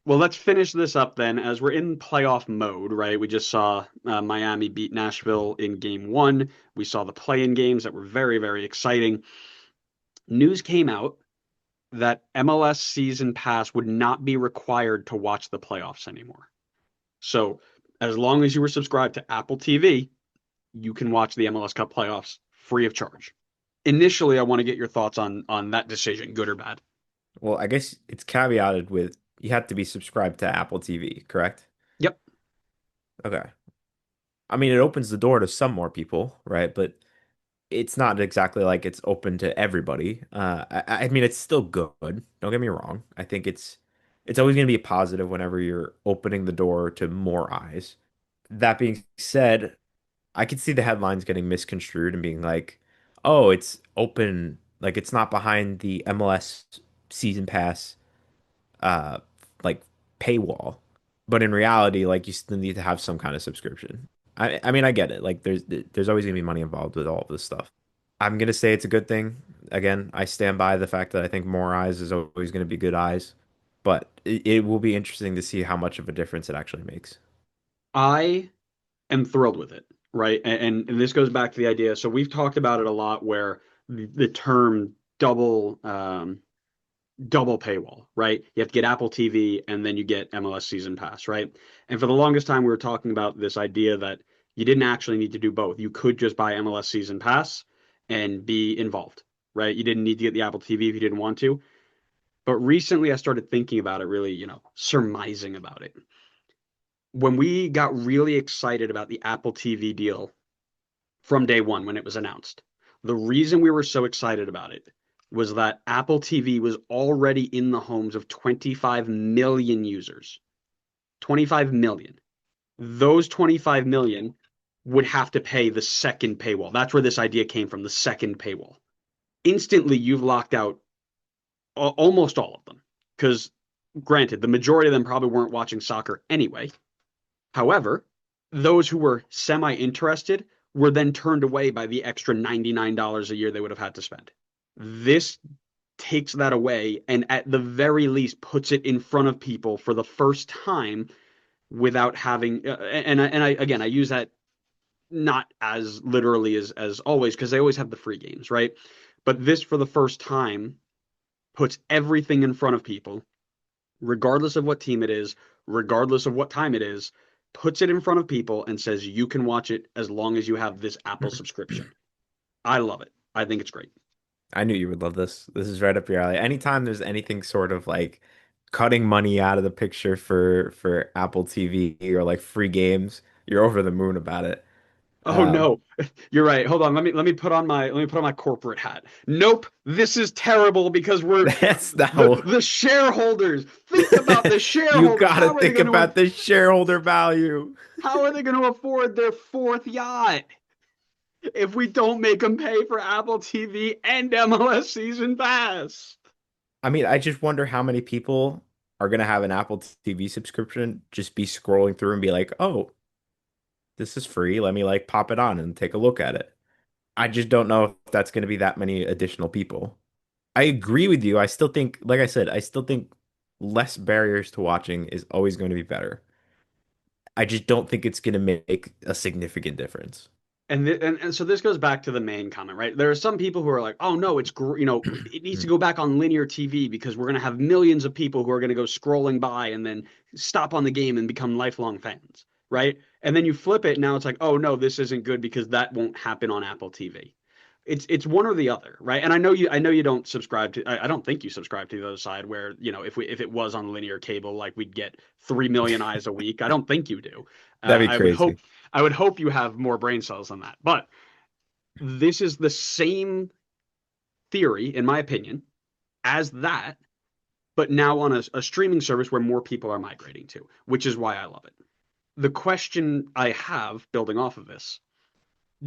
Well, let's finish this up then, as we're in playoff mode, right? We just saw Miami beat Nashville in game one. We saw the play-in games that were very, very exciting. News came out that MLS Season Pass would not be required to watch the playoffs anymore. So, as long as you were subscribed to Apple TV, you can watch the MLS Cup playoffs free of charge. Initially, I want to get your thoughts on that decision, good or bad. Well, I guess it's caveated with you have to be subscribed to Apple TV, correct? Yep. Okay. I mean, it opens the door to some more people, right? But it's not exactly like it's open to everybody. I mean, it's still good. Don't get me wrong. I think it's always going to be a positive whenever you're opening the door to more eyes. That being said, I could see the headlines getting misconstrued and being like, "Oh, it's open, like it's not behind the MLS Season Pass uh like paywall." But in reality, like you still need to have some kind of subscription. I mean, I get it. Like there's always gonna be money involved with all of this stuff. I'm gonna say it's a good thing. Again, I stand by the fact that I think more eyes is always gonna be good eyes, but it will be interesting to see how much of a difference it actually makes. I am thrilled with it, right? And this goes back to the idea. So we've talked about it a lot where the term double paywall, right? You have to get Apple TV and then you get MLS Season Pass, right? And for the longest time, we were talking about this idea that you didn't actually need to do both. You could just buy MLS Season Pass and be involved, right? You didn't need to get the Apple TV if you didn't want to. But recently, I started thinking about it, really, surmising about it. When we got really excited about the Apple TV deal from day one when it was announced, the reason we were so excited about it was that Apple TV was already in the homes of 25 million users. 25 million. Those 25 million would have to pay the second paywall. That's where this idea came from, the second paywall. Instantly, you've locked out almost all of them. Because, granted, the majority of them probably weren't watching soccer anyway. However, those who were semi interested were then turned away by the extra $99 a year they would have had to spend. This takes that away and at the very least puts it in front of people for the first time without having and I again I use that not as literally as always because they always have the free games, right? But this for the first time puts everything in front of people regardless of what team it is, regardless of what time it is, puts it in front of people and says you can watch it as long as you have this Apple subscription. I love it. I think it's great. I knew you would love this. This is right up your alley. Anytime there's anything sort of like cutting money out of the picture for Apple TV or like free games, you're over the moon about it. Oh Um, no, you're right. Hold on. Let me put on my corporate hat. Nope, this is terrible because we're that's the now the shareholders. Think about the you shareholders. gotta think about the shareholder value. How are they going to afford their fourth yacht if we don't make them pay for Apple TV and MLS Season Pass? I mean, I just wonder how many people are gonna have an Apple TV subscription, just be scrolling through and be like, "Oh, this is free. Let me like pop it on and take a look at it." I just don't know if that's gonna be that many additional people. I agree with you. I still think, like I said, I still think less barriers to watching is always going to be better. I just don't think it's going to make a significant difference. And so this goes back to the main comment, right? There are some people who are like, "Oh no, it needs to go back on linear TV because we're going to have millions of people who are going to go scrolling by and then stop on the game and become lifelong fans." Right? And then you flip it, and now it's like, "Oh no, this isn't good because that won't happen on Apple TV." It's one or the other, right? And I know you don't subscribe to I don't think you subscribe to the other side where, if it was on linear cable, like we'd get 3 million eyes a week. I don't think you do. That'd be I would hope crazy. I would hope you have more brain cells than that. But this is the same theory, in my opinion, as that, but now on a streaming service where more people are migrating to, which is why I love it. The question I have building off of this,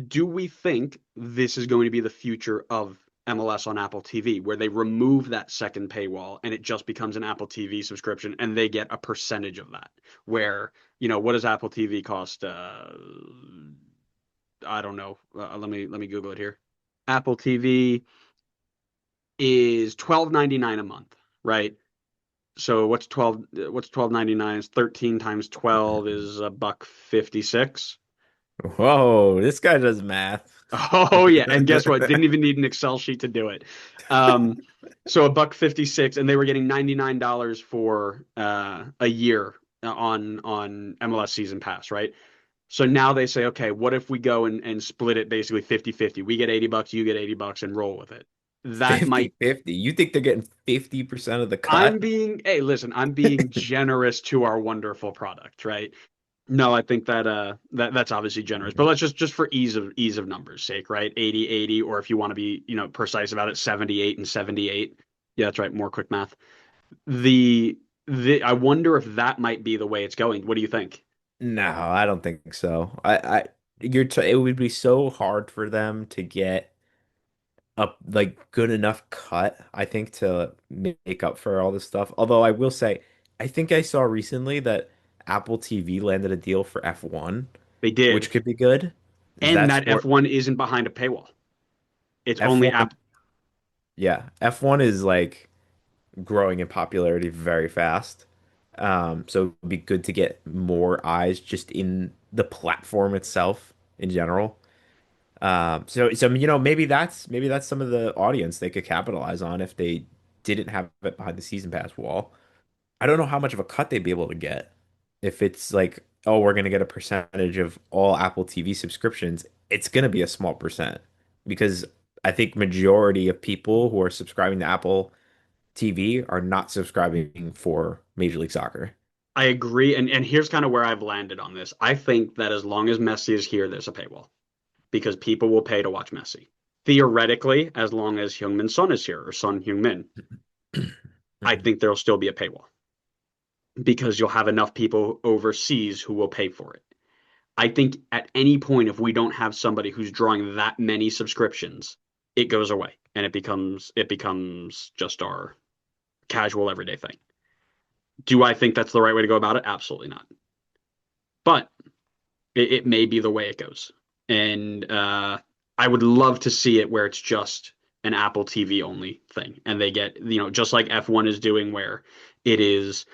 do we think this is going to be the future of MLS on Apple TV, where they remove that second paywall and it just becomes an Apple TV subscription and they get a percentage of that? Where, what does Apple TV cost? I don't know. Let me Google it here. Apple TV is $12.99 a month, right? So what's 12.99 is 13 times 12 is a buck 56. Whoa, this guy does math. Oh yeah, and guess what? Didn't even need an Excel sheet to do it. Um, so a buck 56, and they were getting $99 for a year on MLS Season Pass, right? So now they say, okay, what if we go and split it basically 50-50? We get 80 bucks, you get 80 bucks, and roll with it. That might 50-50. You think they're getting 50% of the I'm cut? being, hey, listen, I'm being generous to our wonderful product, right? No, I think that that's obviously generous, but let's just for ease of numbers sake, right? 80-80, or if you want to be, precise about it, 78 and 78. Yeah, that's right. More quick math. The I wonder if that might be the way it's going. What do you think? No, I don't think so. You're t it would be so hard for them to get a like good enough cut, I think, to make up for all this stuff. Although I will say, I think I saw recently that Apple TV landed a deal for F1, They which did. could be good. Is And that that sport F1 isn't behind a paywall. It's only F1? app. Yeah, F1 is like growing in popularity very fast. So it'd be good to get more eyes just in the platform itself in general. So maybe that's some of the audience they could capitalize on if they didn't have it behind the season pass wall. I don't know how much of a cut they'd be able to get if it's like, oh, we're gonna get a percentage of all Apple TV subscriptions. It's gonna be a small percent because I think majority of people who are subscribing to Apple TV are not subscribing for Major League Soccer. I agree, and here's kind of where I've landed on this. I think that as long as Messi is here, there's a paywall because people will pay to watch Messi. Theoretically, as long as Heung-min Son is here or Son Heung-min, I Mhm. think there'll still be a paywall because you'll have enough people overseas who will pay for it. I think at any point, if we don't have somebody who's drawing that many subscriptions, it goes away and it becomes just our casual everyday thing. Do I think that's the right way to go about it? Absolutely not. But it may be the way it goes. And I would love to see it where it's just an Apple TV only thing. And they get, just like F1 is doing, where it is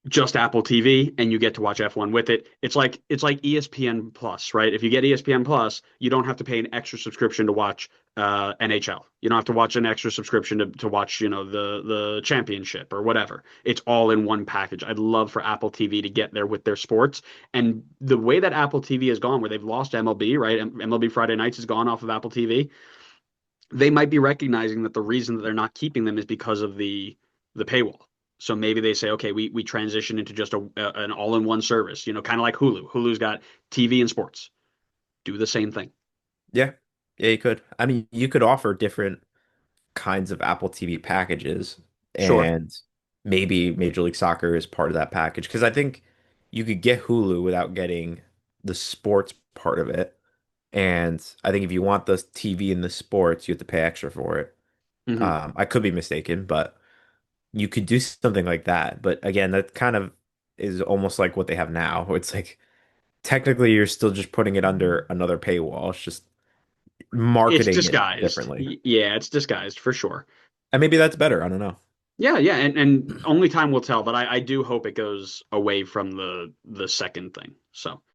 just Apple TV and you get to watch F1 with it. It's like ESPN Plus, right? If you get ESPN Plus, you don't have to pay an extra subscription to watch NHL. You don't have to watch an extra subscription to watch, the championship or whatever. It's all in one package. I'd love for Apple TV to get there with their sports. And the way that Apple TV has gone, where they've lost MLB, right? MLB Friday nights has gone off of Apple TV. They might be recognizing that the reason that they're not keeping them is because of the paywall. So maybe they say, okay, we transition into just an all-in-one service, kind of like Hulu. Hulu's got TV and sports. Do the same thing. Yeah, yeah, you could. I mean, you could offer different kinds of Apple TV packages, Sure. and maybe Major League Soccer is part of that package because I think you could get Hulu without getting the sports part of it. And I think if you want the TV and the sports, you have to pay extra for it. Hmm. I could be mistaken, but you could do something like that. But again, that kind of is almost like what they have now. It's like technically you're still just putting it under another paywall. It's just It's marketing it disguised. differently. Yeah, it's disguised for sure. And maybe that's better. I don't know. Yeah, yeah, and only time will tell, but I do hope it goes away from the second thing. So